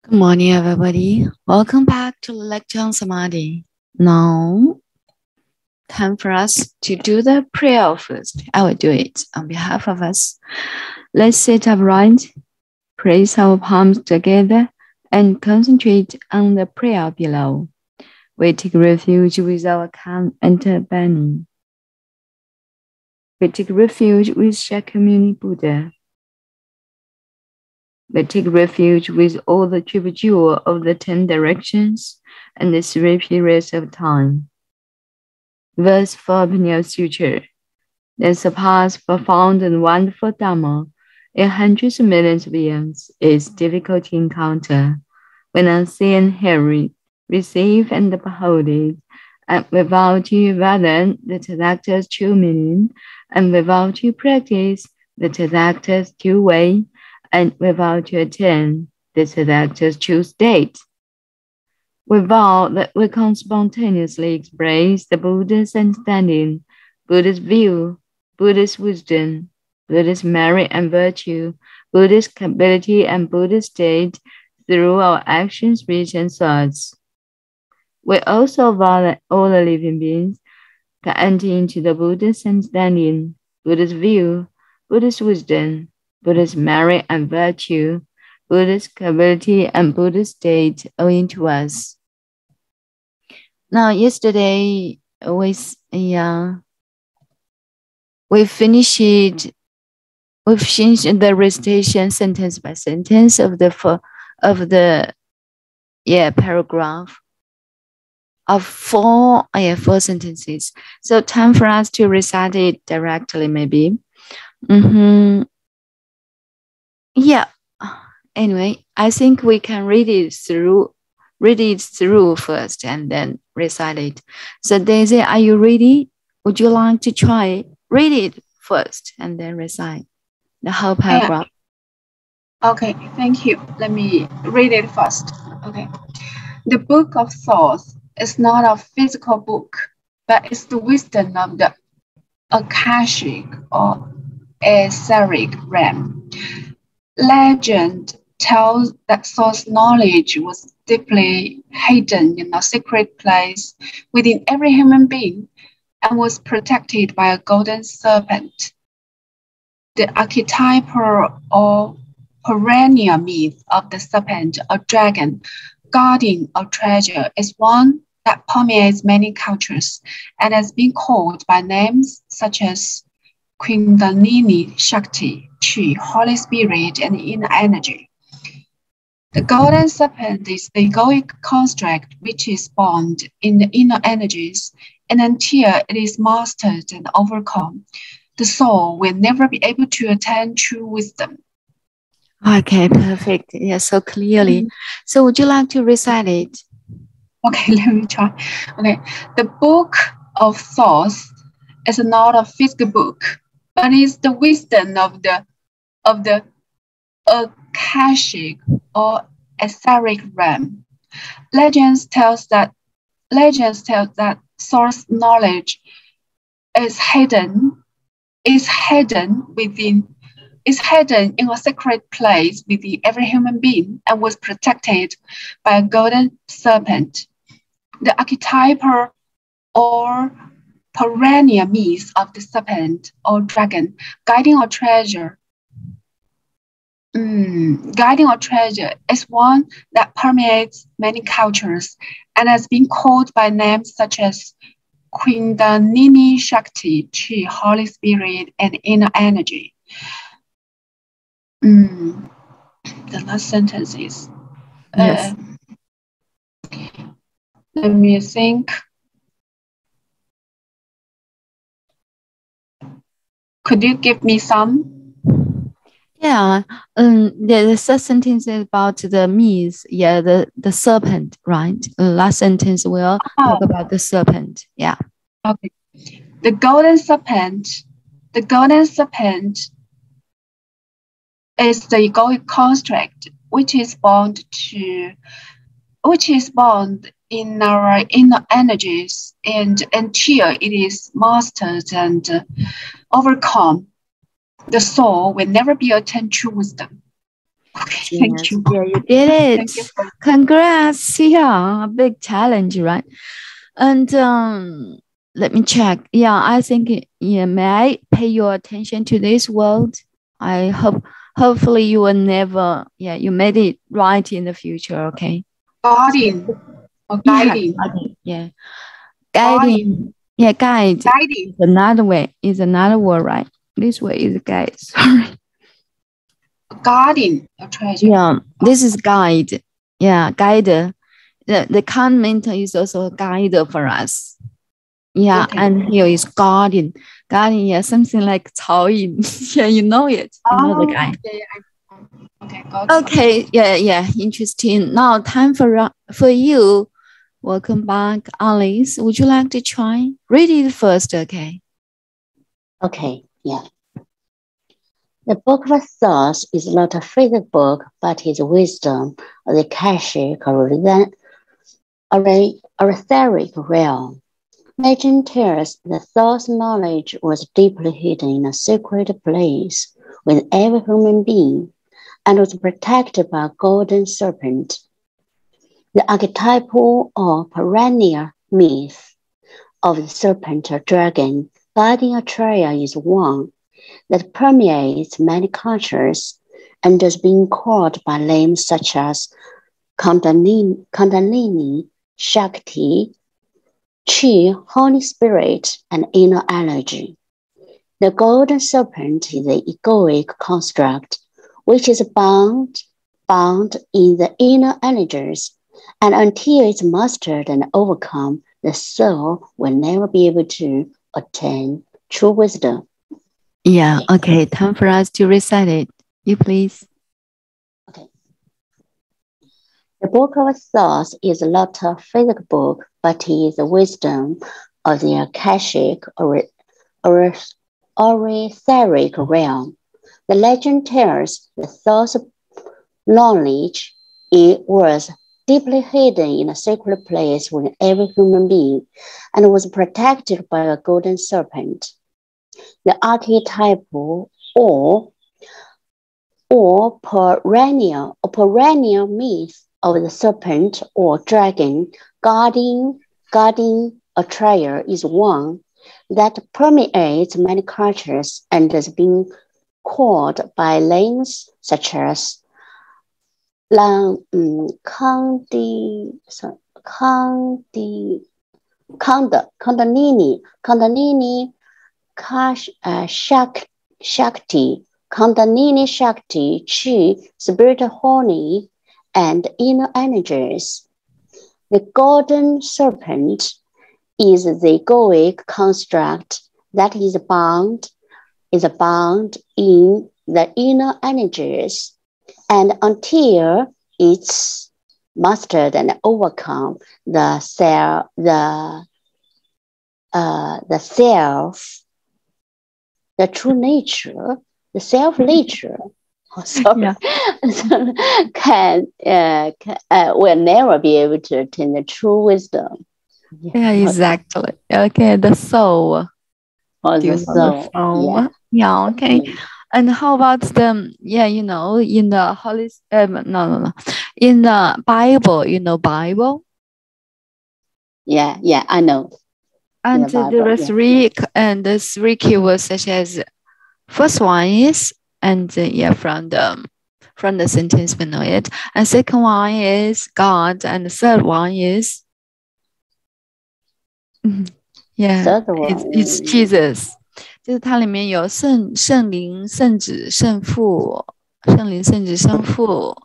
Good morning, everybody. Welcome back to Lecture on Samadhi. Now, time for us to do the prayer first. I will do it on behalf of us. Let's sit upright, place our palms together, and concentrate on the prayer below. We take refuge with our calm and burning. We take refuge with Shakyamuni Buddha. We take refuge with all the triple jewel of the 10 directions and the 3 periods of time. Verse 4 Peniel Suture. The surpassed, profound, and wonderful Dharma in hundreds of millions of beings is difficult to encounter when unseen hearing, receive, and behold it, and without you valor the Tadakta's true meaning, and without you practice the Tadakta's true way, and without you attain the Tadakta's true state. Without that, we can spontaneously express the Buddha's understanding, Buddha's view, Buddha's wisdom, Buddha's merit and virtue, Buddha's capability and Buddha's state through our actions, speech, and thoughts. We also vow that all the living beings can enter into the Buddha's understanding, Buddha's view, Buddha's wisdom, Buddha's merit and virtue, Buddha's capability and Buddha's state owing to us. Now, yesterday we finished the recitation sentence by sentence of the paragraph of four sentences. So time for us to recite it directly, maybe. Yeah. Anyway, I think we can read it through first and then recite it. So Daisy, are you ready? Would you like to try read it first and then recite the whole paragraph? Okay, thank you. Let me read it first. Okay. The book of thoughts is not a physical book, but it's the wisdom of the Akashic or etheric realm. Legend tells that source knowledge was deeply hidden in a secret place within every human being and was protected by a golden serpent. The archetypal or perennial myth of the serpent or dragon guarding a treasure is one that permeates many cultures and has been called by names such as Kundalini Shakti, Chi, Holy Spirit, and inner energy. The golden serpent is the egoic construct which is bound in the inner energies, and until it is mastered and overcome, the soul will never be able to attain true wisdom. Okay, perfect. Yeah, so clearly. So would you like to recite it? Okay, let me try. Okay, the book of thoughts is not a physical book, but is the wisdom of the Akashic or etheric realm. Legends tells that source knowledge is hidden in a secret place within every human being and was protected by a golden serpent. The archetypal or perennial myth of the serpent or dragon guiding a treasure is one that permeates many cultures and has been called by names such as Kundalini Shakti, Chi, Holy Spirit, and inner energy. The last sentence is, yes. Let me think. Could you give me some? Yeah, the first sentence is about the myth. Yeah, the serpent, right? The last sentence will talk about the serpent. Yeah. Okay. The golden serpent is the egoic construct which is bound in our inner energies, and until it is mastered and overcome, the soul will never be attained true wisdom. Okay, thank you. Yeah, you did it. Thank you for Congrats. Yeah, a big challenge, right? And let me check. Yeah, I think yeah, may I pay your attention to this word? I hopefully you will never, yeah, you made it right in the future, okay? guardian or guiding. Yeah. Guardian. Yeah, guide Guiding. is another way, is another word, right? This way is guide. Sorry. Guarding a treasure. Yeah, this is guide. Yeah, guide. The comment is also a guide for us. Yeah, Okay. and here is guardian. Guardian, yeah, something like 曹营. Yeah, you know it. You know the guy. Okay, got Okay, yeah, interesting. Now time for you. Welcome back, Alice. Would you like to try? Read it first, okay? Okay, yeah. The Book of Thoughts is not a physical book, but is wisdom of the Akashic or etheric realm. Legend tells the thought knowledge was deeply hidden in a secret place with every human being and was protected by a golden serpent. The archetypal or perennial myth of the serpent or dragon guiding a trail is one that permeates many cultures and is being called by names such as Kundalini, Shakti, Chi, Holy Spirit, and inner energy. The golden serpent is the egoic construct, which is bound in the inner energies, and until it's mastered and overcome, the soul will never be able to attain true wisdom. Yeah, okay, time for us to recite it. You please. Okay. The Book of Thoughts is not a physical book, but is the wisdom of the Akashic or etheric realm. The legend tells the thoughts knowledge it was deeply hidden in a secret place with every human being and was protected by a golden serpent. The archetypal or perennial myth of the serpent or dragon guarding a trail is one that permeates many cultures and has been called by names such as Kundalini, Shakti, Kundalini Shakti, Chi, Spirit Holy, and inner energies. The golden serpent is the egoic construct that is bound in the inner energies, and until it's mastered and overcome the self, the true nature, the self nature. Will never be able to attain the true wisdom. Yeah, exactly. Okay, the soul. Or the soul. Yeah, okay. And how about the, in the Holy, no. In the Bible, Bible? Yeah, I know. And there are three keywords such as, first one is, and from the sentence we know it. And second one is God, and the third one is, it's Jesus. 就是它里面有圣灵、圣子、圣父，圣灵、圣子、圣父。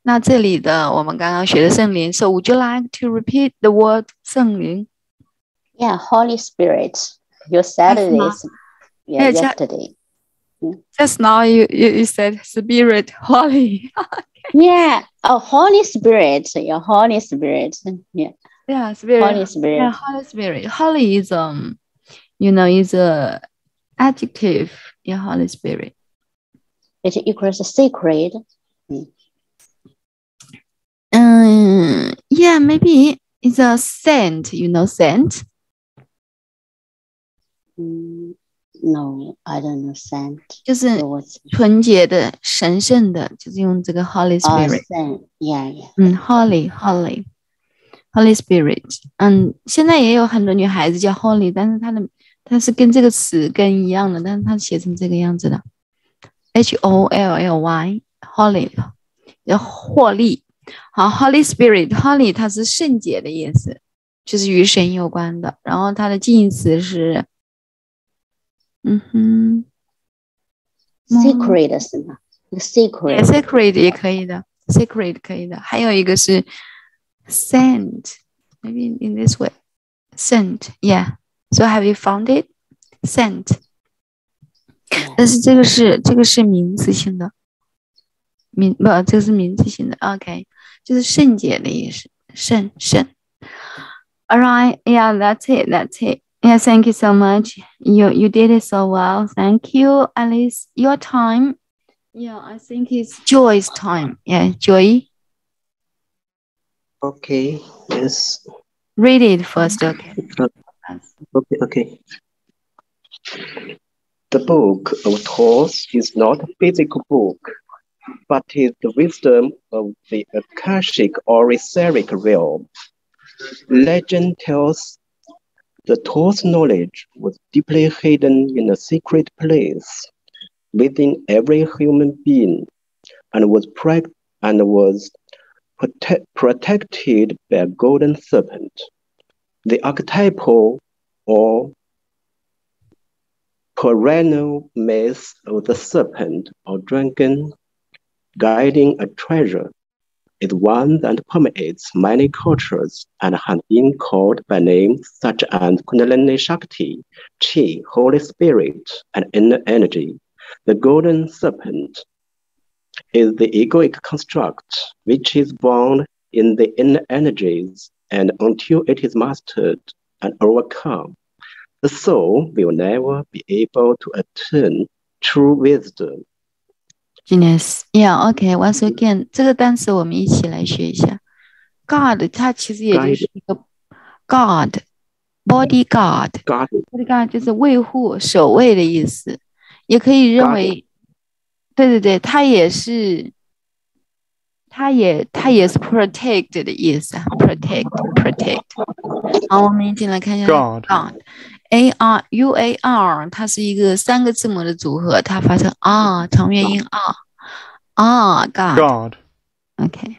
那这里的我们刚刚学的圣灵 ，So would you like to repeat the word 圣灵 ？Yeah, Holy Spirit. You said this yesterday. Just now you said Spirit, Holy. Yeah, Holy Spirit. Yeah, Holy Spirit. Yeah, Spirit. Holy Spirit. Yeah, Holy Spirit. Holy is is a adjective in Holy Spirit. It equals sacred. Yeah, maybe it's a saint. Saint. No, I don't know saint. 就是纯洁的、神圣的，就是用这个 Holy Spirit。Saint, yeah. Holy Spirit。现在也有很多女孩子叫 Holy， 但是它是跟这个词跟一样的，但是它写成这个样子的 HOLLY Holy， 获利。好 ，Holy Spirit，Holy 它是圣洁的意思，就是与神有关的。然后它的近义词是，secret 是吗 ？secret 也可以的 ，secret 可以的。还有一个是 sent，maybe in this way sent，yeah。So have you found it? Sent。但是这个是名词性的，这是名词性的 ，OK， 就是圣洁的意思，圣。All right, yeah, that's it. Yeah, thank you so much. You did it so well. Thank you, Alice. Your time. Yeah, I think it's Joy's time. Yeah, Joy. Okay. Yes. Read it first. Okay. Okay. The book of Thoughts is not a physical book, but is the wisdom of the Akashic or etheric realm. Legend tells the Thoughts knowledge was deeply hidden in a secret place within every human being, and was protected by a golden serpent. The archetypal or perennial myth of the serpent or dragon guiding a treasure is one that permeates many cultures and has been called by names such as Kundalini Shakti, Chi, Holy Spirit, and inner energy. The golden serpent is the egoic construct which is bound in the inner energies, and until it is mastered and overcome, the soul will never be able to attain true wisdom. Genius. Yeah, okay. Once again, 这个单词我们一起来学一下。God， 它其实也就是一个 God，bodyguard 就是卫护、守卫的意思，也可以认为，对，它也是 protect 的意思 ，protect。好，我们一起来看一下 God。ARUAR， 它是一个3个字母的组合，它发成 R 长元音 God。OK，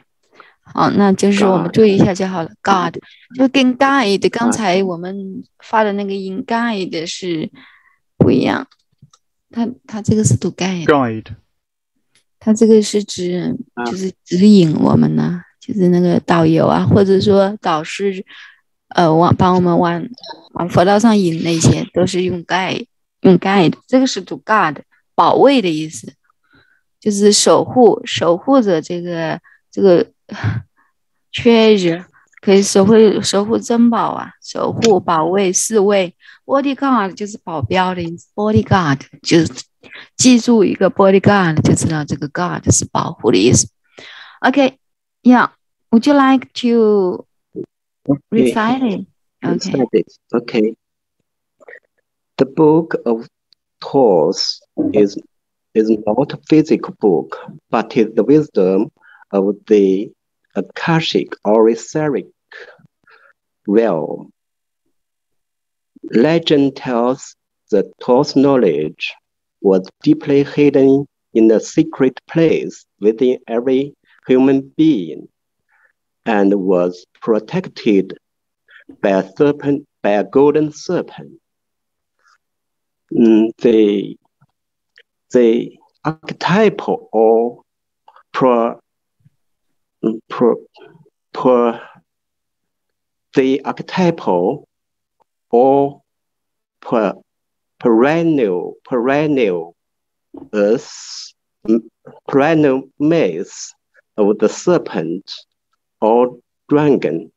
好，那就是我们注意一下就好了。God 就跟 guide 刚才我们发的那个音 guide 是不一样，它这个是读 guide， 它这个是指就是指引我们呢，就是那个导游啊，或者说导师。帮我们往佛道上引，那些都是用 guide， 这个是 to guard 保卫的意思，就是守护着这个treasure， 可以守护珍宝啊，守护保卫侍卫。bodyguard 就是保镖的意思， bodyguard 就是记住一个 bodyguard 就知道这个 guard 是保护的意思。Okay, yeah, would you like to recite it? Okay. The book of Thoughts is not a physical book, but is the wisdom of the Akashic or etheric realm. Legend tells the Thoughts knowledge was deeply hidden in a secret place within every human being, and was protected by a golden serpent. The archetypal or perennial maze of the serpent or dragon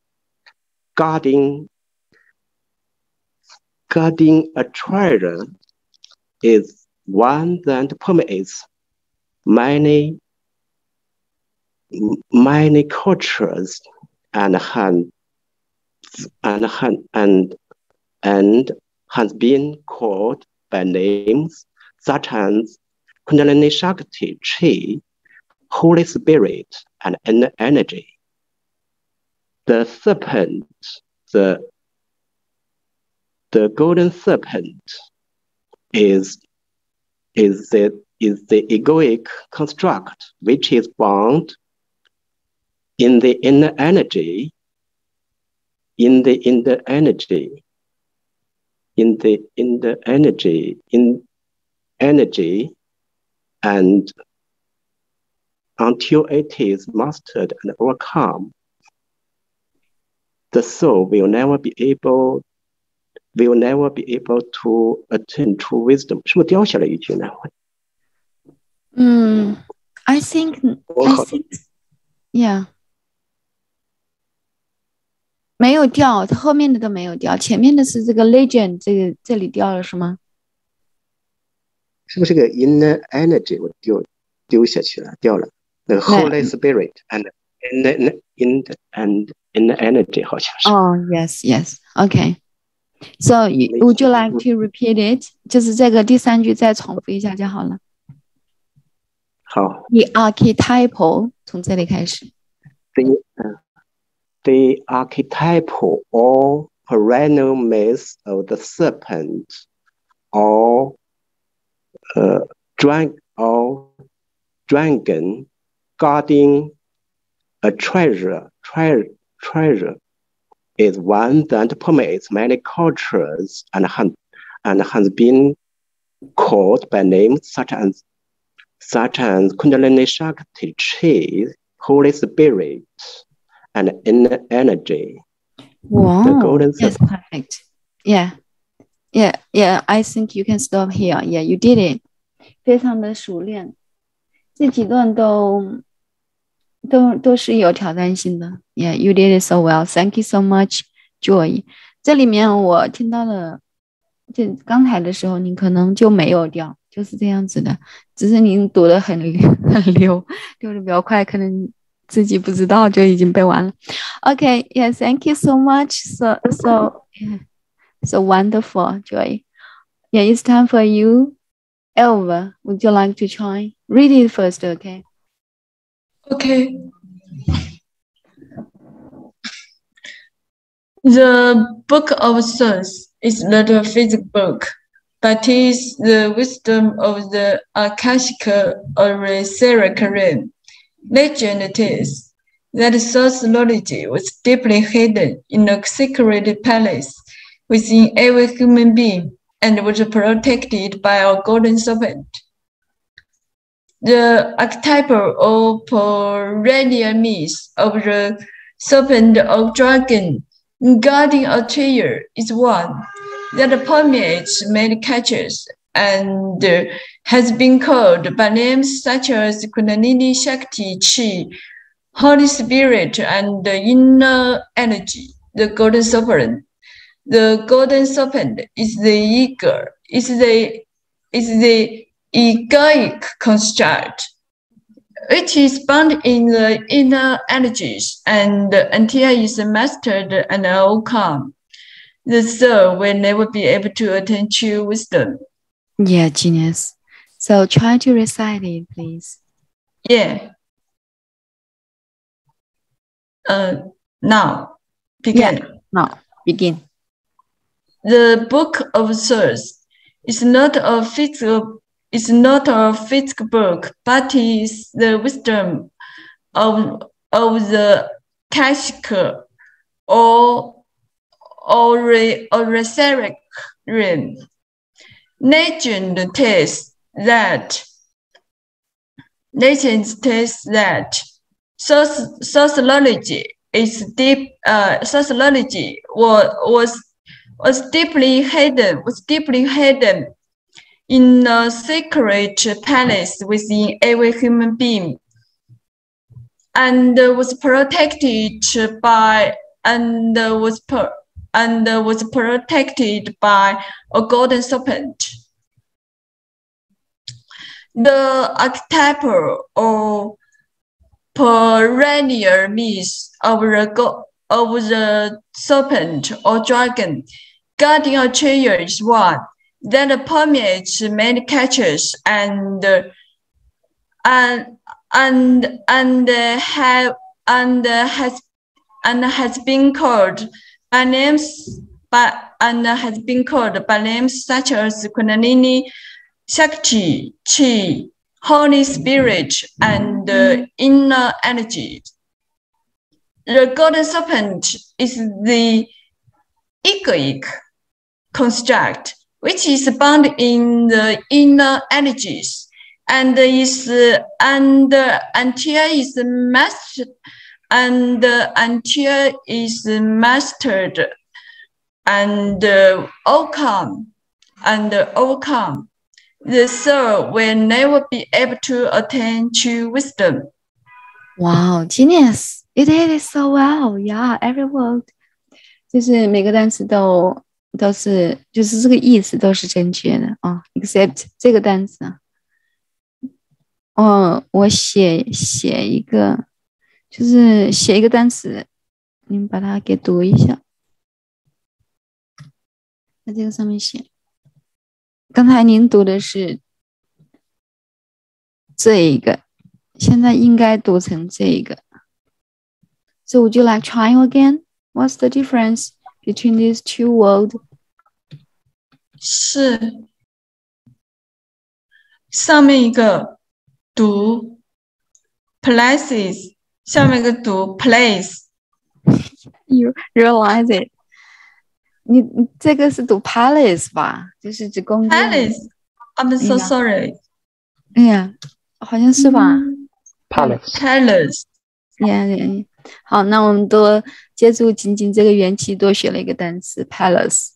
guarding a treasure is one that permeates many cultures and has been called by names such as Kundalini Shakti, Chi, Holy Spirit, and inner energy. The serpent, the golden serpent, is the egoic construct which is bound in the inner energy, in energy, and until it is mastered and overcome, the soul will never be able to attain true wisdom. 是不是掉下来一句呢？ I think, yeah. 没有掉，它后面的都没有掉，前面的是这个 legend， 这里掉了是吗？是不是个 inner energy 我丢下去了，掉了？那个 Holy Spirit and inner energy 好像是。Oh, yes, okay. So would you like to repeat it？ 就是这个第3句再重复一下就好了。好。The archetypal 从这里开始。The archetypal or perennial myth of the serpent or dragon guarding a treasure is one that permeates many cultures and has been called by names such as Kundalini Shakti, Chi, Holy Spirit, and inner energy. Wow, the golden that's perfect. Yeah. I think you can stop here. Yeah, you did it. 非常的熟练，这几段都是有挑战性的。Yeah, you did it so well. Thank you so much, Joy. 这里面我听到了，就刚才的时候你可能就没有掉，就是这样子的，只是你读得很溜，溜得比较快，可能自己不知道就已经背完了。Okay, yeah, thank you so much. So wonderful, Joy. Yeah, it's time for you. Elva, would you like to try? Read it first, okay? Okay. The Book of Souls is not a physical book, but is the wisdom of the Akashic or etheric realm. Legend tells that source knowledge was deeply hidden in a secret palace within every human being and was protected by a golden serpent. The archetypal or perennial myth of the serpent or dragon guarding a treasure is one that permeates many cultures and has been called by names such as Kundalini Shakti, Chi, Holy Spirit, and inner energy, the golden serpent. The golden serpent is the egoic construct. It is bound in the inner energies, and until it is mastered and overcome, the soul will never be able to attain true wisdom. Yeah, genius. So try to recite it, please. Yeah. Now, begin. Yeah. Now, begin. The Book of Souls is not a physical book, but is the wisdom of the Akashic or etheric realm. Legend tells that sociology was deeply hidden in a secret palace within every human being, and was protected by a golden serpent. The archetypal or perennial myth of the serpent or dragon guarding a treasure is one that permeates many cultures and has been called by names such as Kundalini, Shakti, Chi, Holy Spirit, and inner energy. The golden serpent is the egoic construct, which is bound in the inner energies, and until is mastered and overcome, the soul will never be able to attain true wisdom. Wow, genius! You did it so well. Yeah, every word. 就是每个单词都是，就是这个意思都是正确的啊 ，except 这个单词啊。我写一个，就是写一个单词，你们把它给读一下。在这个上面写。刚才您读的是这一个，现在应该读成这一个。So would you like trying again? What's the difference between these two words? 是上面一个读 places， 下面一个读 place。 You realize it？ 你这个是读 palace 吧？就是指宫殿。Palace。I'm so sorry。哎呀，好像是吧？Palace。Yeah. 好，那我们多借助仅仅这个元气，多学了一个单词 palace，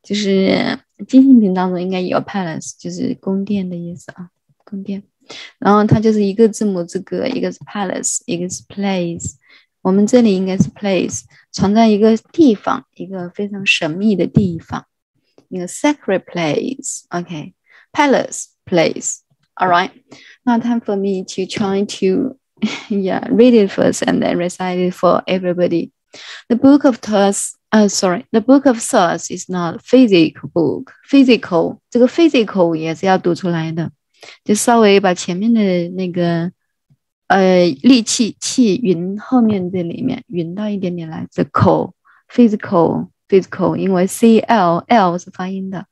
就是精心品当中应该也有 palace， 就是宫殿的意思啊，宫殿。然后它就是一个字母之隔，一个是 palace， 一个是 place。我们这里应该是 place， 藏在一个地方，一个非常神秘的地方，一个 sacred place。Okay， palace place。All right， now time for me to try to read it first and then recite it for everybody. The book of Thoughts, the book of Thoughts is not physical book. Physical， 这个 physical 也是要读出来的，就稍微把前面的那个力气匀后面这里面匀到一点点来，这口 physical， 因为 L 是发音的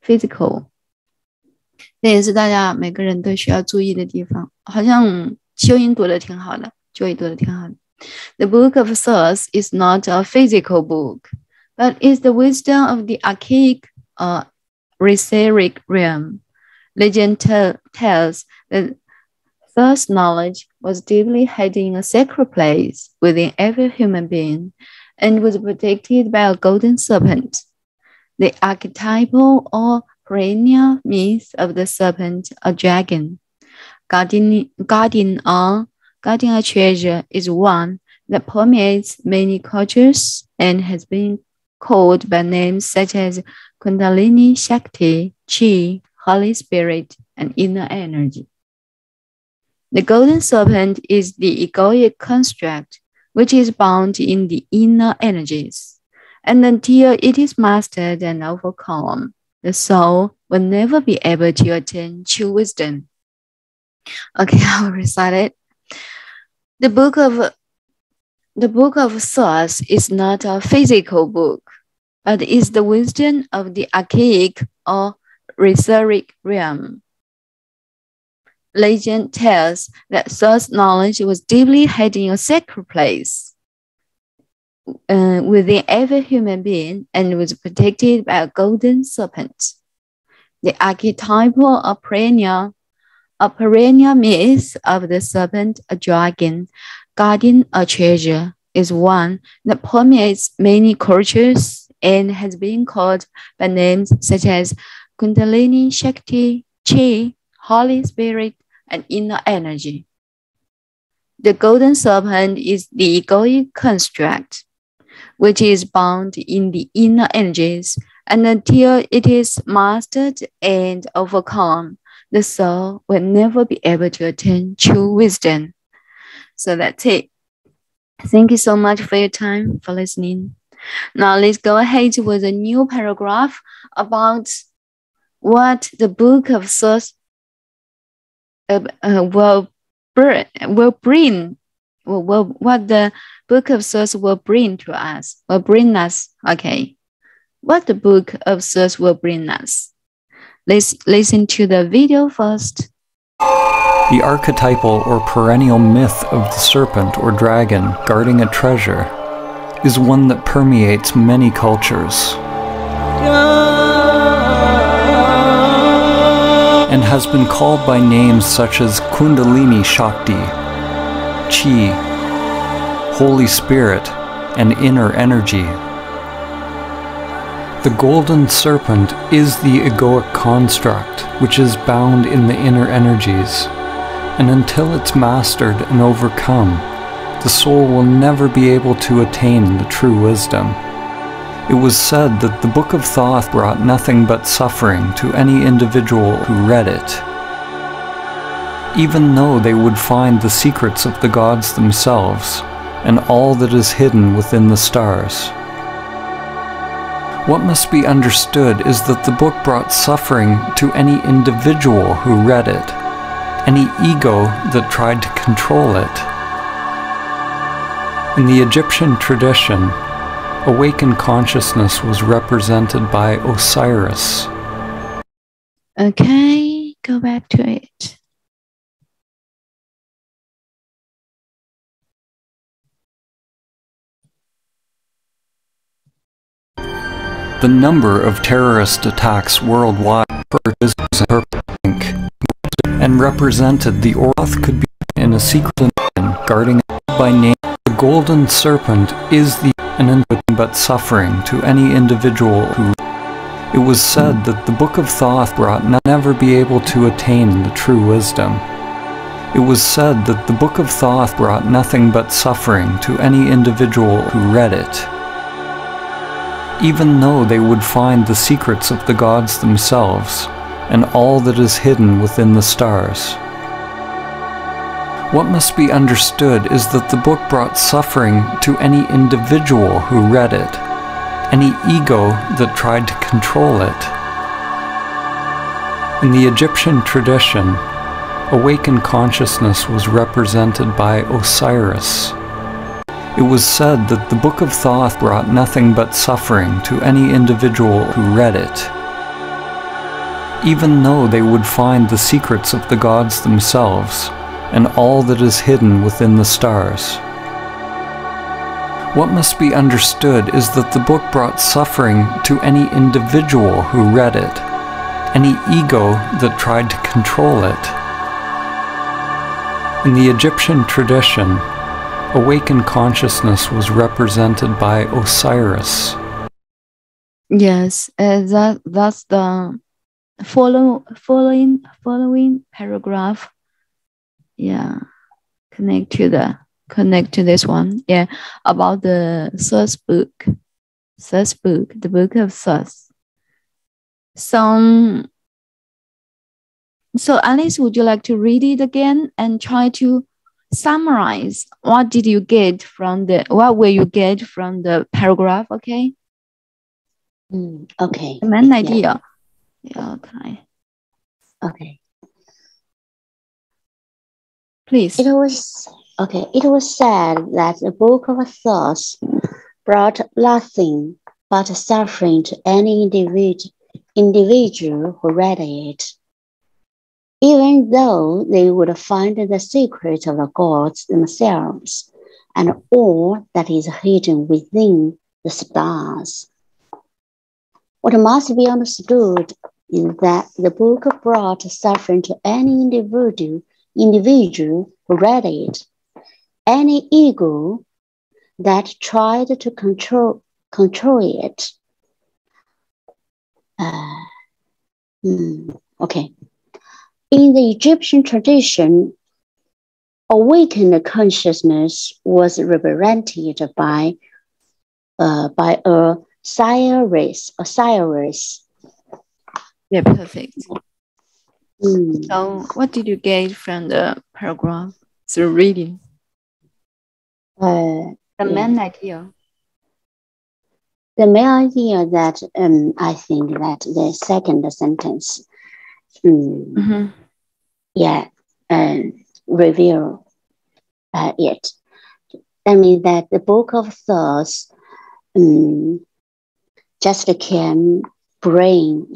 physical， 这也是大家每个人都需要注意的地方，好像修音读的挺好的，Joy读的挺好的。The book of Thoughts is not a physical book, but is the wisdom of the archaic etheric realm. Legend tells that thought knowledge was deeply hidden in a sacred place within every human being and was protected by a golden serpent. The archetypal or perennial myth of the serpent, a dragon, guarding a treasure, is one that permeates many cultures and has been called by names such as Kundalini, Shakti, Chi, Holy Spirit, and inner energy. The golden serpent is the egoic construct which is bound in the inner energies, and until it is mastered and overcome, the soul will never be able to attain true wisdom. Okay, I will recite it. The book of Thoughts is not a physical book, but is the wisdom of the archaic or etheric realm. Legend tells that thought knowledge was deeply hidden in a sacred place within every human being and was protected by a golden serpent. The archetypal or perennial myth of the serpent, a dragon, guarding a treasure, is one that permeates many cultures and has been called by names such as Kundalini, Shakti, Chi, Holy Spirit, and inner energy. The golden serpent is the egoic construct, which is bound in the inner energies, and until it is mastered and overcome, the soul will never be able to attain true wisdom. So that's it. Thank you so much for your time, for listening. Now let's go ahead with a new paragraph about what the book of Thoughts will bring, what the book of Thoughts will bring to us, okay. What the book of Thoughts will bring us. Let's listen to the video first. The archetypal or perennial myth of the serpent or dragon guarding a treasure is one that permeates many cultures and has been called by names such as Kundalini Shakti, Chi, Holy Spirit, and inner energy. The golden serpent is the egoic construct which is bound in the inner energies, and until it's mastered and overcome, the soul will never be able to attain the true wisdom. It was said that the Book of Thoth brought nothing but suffering to any individual who read it, even though they would find the secrets of the gods themselves and all that is hidden within the stars. What must be understood is that the book brought suffering to any individual who read it, any ego that tried to control it. In the Egyptian tradition, awakened consciousness was represented by Osiris. Okay, go back to it. The number of terrorist attacks worldwide is pink and represented the Orth could be in a secret dimension guarding by name. The golden serpent is the nothing but suffering to any individual who. It was said that the Book of Thoth brought never be able to attain the true wisdom. It was said that the Book of Thoth brought nothing but suffering to any individual who read it, even though they would find the secrets of the gods themselves and all that is hidden within the stars. What must be understood is that the book brought suffering to any individual who read it, any ego that tried to control it. In the Egyptian tradition, awakened consciousness was represented by Osiris. It was said that the Book of Thoth brought nothing but suffering to any individual who read it, even though they would find the secrets of the gods themselves and all that is hidden within the stars. What must be understood is that the book brought suffering to any individual who read it, any ego that tried to control it. In the Egyptian tradition, awakened consciousness was represented by Osiris. Yes, that's the following paragraph. Yeah, connect to this one. Yeah, about the Thoth book, the Book of Thoth. So Alice, would you like to read it again and try to summarize what will you get from the paragraph? Okay. Okay. The main idea. Yeah. Okay. Okay. Please. It was said that the Book of Thoth brought nothing but suffering to any individual who read it, even though they would find the secret of the gods themselves and all that is hidden within the stars. What must be understood is that the book brought suffering to any individual who read it, any ego that tried to control it. Okay. In the Egyptian tradition, awakened consciousness was represented by Osiris. Yeah, perfect. So what did you get from the paragraph through reading? The main idea. the main idea that I think that the second sentence, reveal it. I mean that the book of thoughts just can bring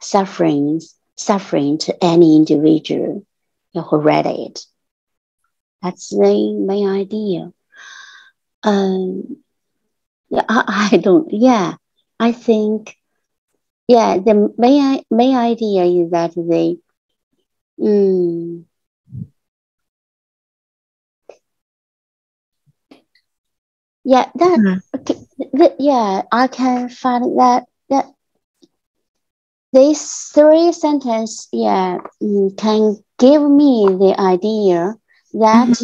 suffering to any individual who read it. That's the main idea. I think the main idea is that they I can find that these three sentences can give me the idea that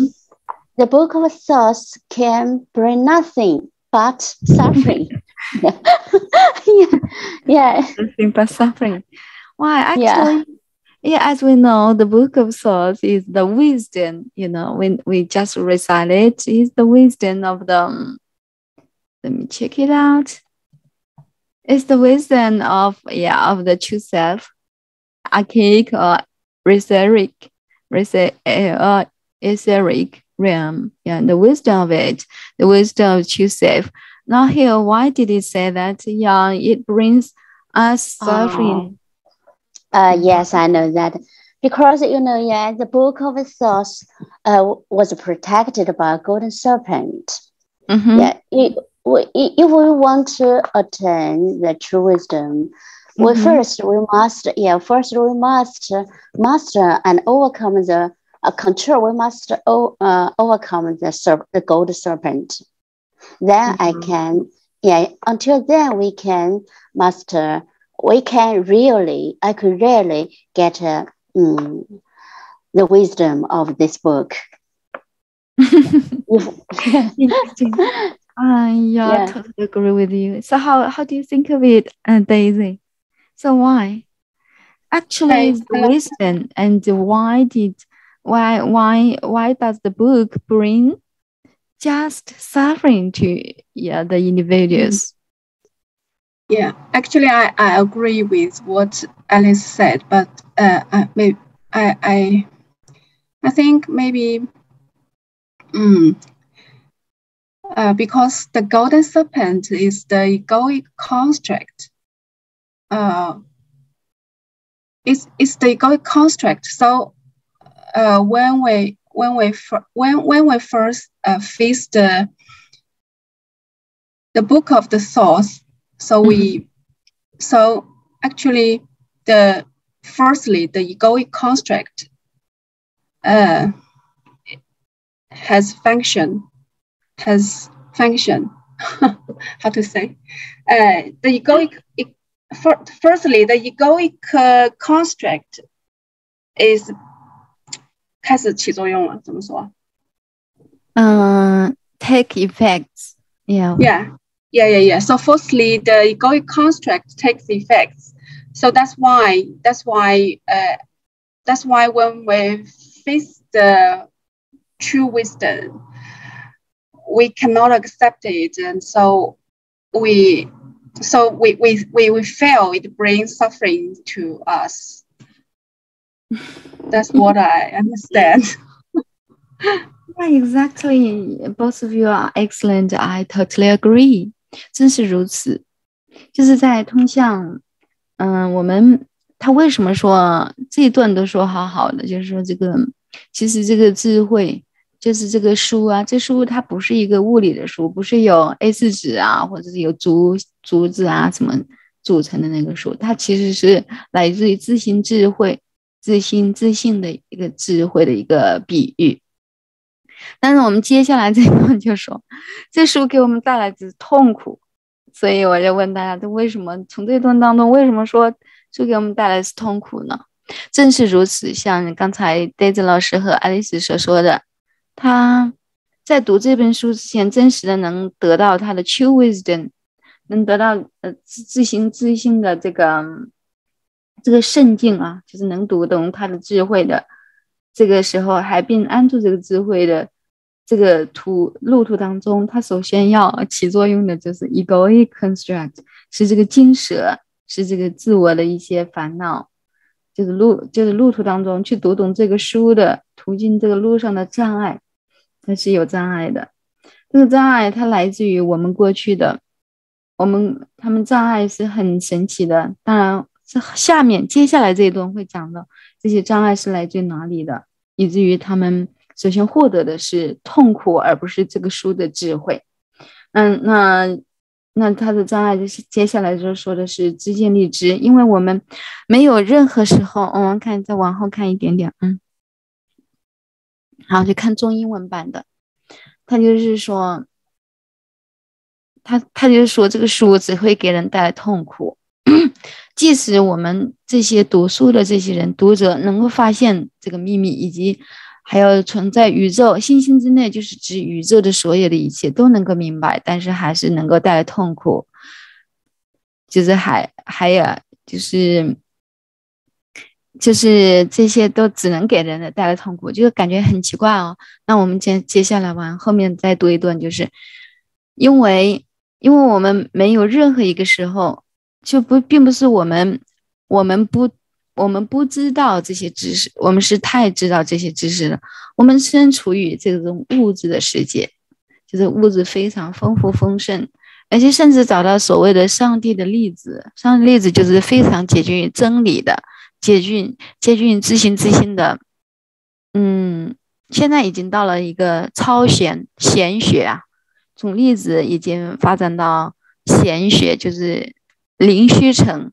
the book of thoughts can bring nothing but suffering. Nothing but suffering. Why? Actually, as we know, the book of thoughts is the wisdom. When we just recite it, is the wisdom of the. Let me check it out. It's the wisdom of the true self, archaic or etheric realm. The wisdom of it, the wisdom of true self. Now here, why did it say that? It brings us suffering. Yes, I know that. Because, the book of thoughts was protected by a golden serpent. If we want to attain the true wisdom, first we must master and overcome the control. We must overcome the gold serpent. Then I could really get the wisdom of this book. Interesting. Totally agree with you. So how do you think of it, Daisy? So why? Actually, it's the wisdom, and why does the book bring just suffering to the individuals? Actually, I agree with what Alice said, but I think maybe because the golden serpent is the egoic construct. It's the egoic construct. So when we first face the book of the thoughts, so actually the egoic construct has function. How to say? The egoic. Firstly, the egoic construct is 开始起作用了，怎么说？Take effects. Yeah. So firstly, the egoic construct takes effects. So that's why when we face the true wisdom, we cannot accept it, and so we feel it brings suffering to us. That's what I understand. Exactly. Both of you are excellent. I totally agree. 真是如此。就是在通向，他为什么说这一段都说好好的？就是说其实这个智慧。就是这个书啊，这书它不是一个物理的书，不是有 A4 纸啊，或者是有竹子啊什么组成的那个书，它其实是来自于自信智慧、自信的一个智慧的一个比喻。但是我们接下来这一段就说，这书给我们带来的痛苦，所以我就问大家，这为什么从这段当中为什么说书给我们带来的是痛苦呢？正是如此，像刚才 Daisy 老师和爱丽丝所说的。他在读这本书之前，真实的能得到他的 true wisdom， 能得到自信的这个圣境啊，就是能读懂他的智慧的。这个时候还并安住这个智慧的这个路途当中，它首先要起作用的就是 egoic construct， 是这个精舍，是这个自我的一些烦恼，就是路途当中去读懂这个书的途径，这个路上的障碍，它是有障碍的。这个障碍它来自于我们过去的，他们障碍是很神奇的。当然，接下来这一段会讲的这些障碍是来自于哪里的，以至于他们首先获得的是痛苦，而不是这个书的智慧。那他的障碍就是接下来就说的是知见立知，因为我们没有任何时候，我们看再往后看一点点，好，就看中英文版的，他就是说，他就是说这个书只会给人带来痛苦。即使我们这些读书的这些人读者能够发现这个秘密，以及还有存在宇宙星星之内，就是指宇宙的所有的一切都能够明白，但是还是能够带来痛苦，就是就是这些都只能给人带来痛苦，就感觉很奇怪哦。那我们接下来往后面再读一段，就是因为我们没有任何一个时候并不是我们不知道这些知识，我们是太知道这些知识了。我们身处于这种物质的世界，就是物质非常丰富丰盛，而且甚至找到所谓的上帝的例子。上帝例子就是非常接近于真理的，接近于自信的。现在已经到了一个超玄学啊，从例子已经发展到玄学，就是灵虚层，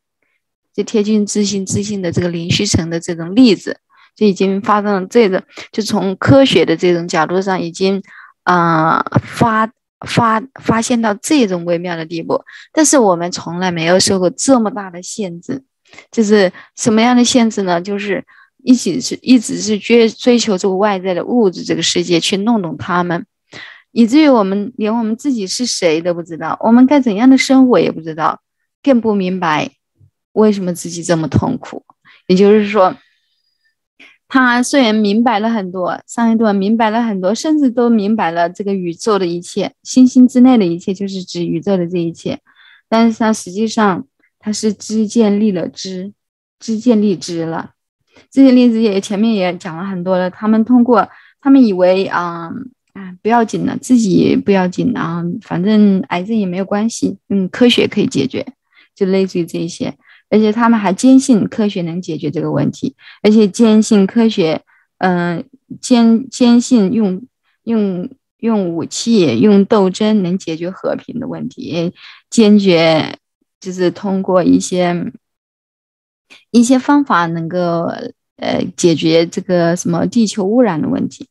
就贴近自信的这个灵虚层的这种例子，就已经发生了这个，就从科学的这种角度上已经发现到这种微妙的地步。但是我们从来没有受过这么大的限制，就是什么样的限制呢？就是一直是追求这个外在的物质这个世界，去弄懂他们，以至于我们连我们自己是谁都不知道，我们该怎样的生活也不知道，更不明白为什么自己这么痛苦。也就是说，他虽然明白了很多，上一段明白了很多，甚至都明白了这个宇宙的一切，星星之内的一切，就是指宇宙的这一切，但是他实际上他是知见立了知了。这些例子也前面也讲了很多了，他们以为不要紧了，自己不要紧啊，反正癌症也没有关系，科学可以解决，就类似于这些。而且他们还坚信科学能解决这个问题，而且坚信科学，坚信用武器、用斗争能解决和平的问题，坚决就是通过一些方法能够解决这个什么地球污染的问题。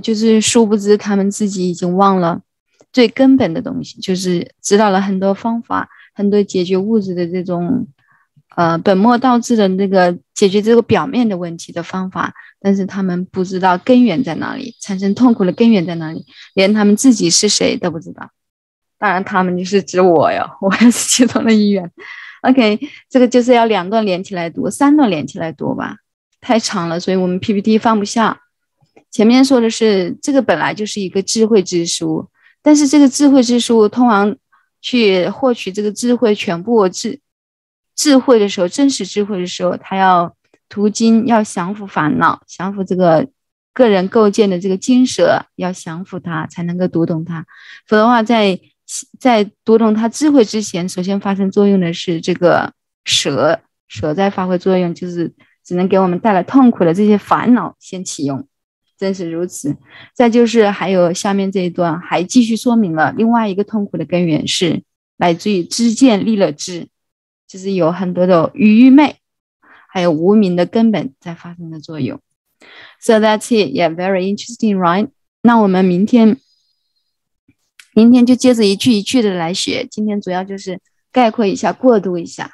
就是殊不知他们自己已经忘了最根本的东西，就是知道了很多方法，很多解决物质的这种本末倒置的那个解决这个表面的问题的方法，但是他们不知道根源在哪里，产生痛苦的根源在哪里，连他们自己是谁都不知道。当然他们就是指我哟，我也是其中的一员。OK， 这个就是要2段连起来读，3段连起来读吧，太长了，所以我们 PPT 放不下。前面说的是这个本来就是一个智慧之书，但是这个智慧之书通常去获取这个智慧全部智慧的时候，真实智慧的时候，他要途经，要降服烦恼，降服这个个人构建的这个精舍，要降服它才能够读懂它。否则的话，在读懂它智慧之前，首先发生作用的是这个舍在发挥作用，就是只能给我们带来痛苦的这些烦恼先启用。真是如此。再就是还有下面这一段还继续说明了另外一个痛苦的根源是来自于知见立了知，就是有很多的愚昧还有无明的根本在发生的作用。So that's it. Yeah, very interesting, right? 那我们明天就接着一句一句的来学，今天主要就是概括一下，过渡一下。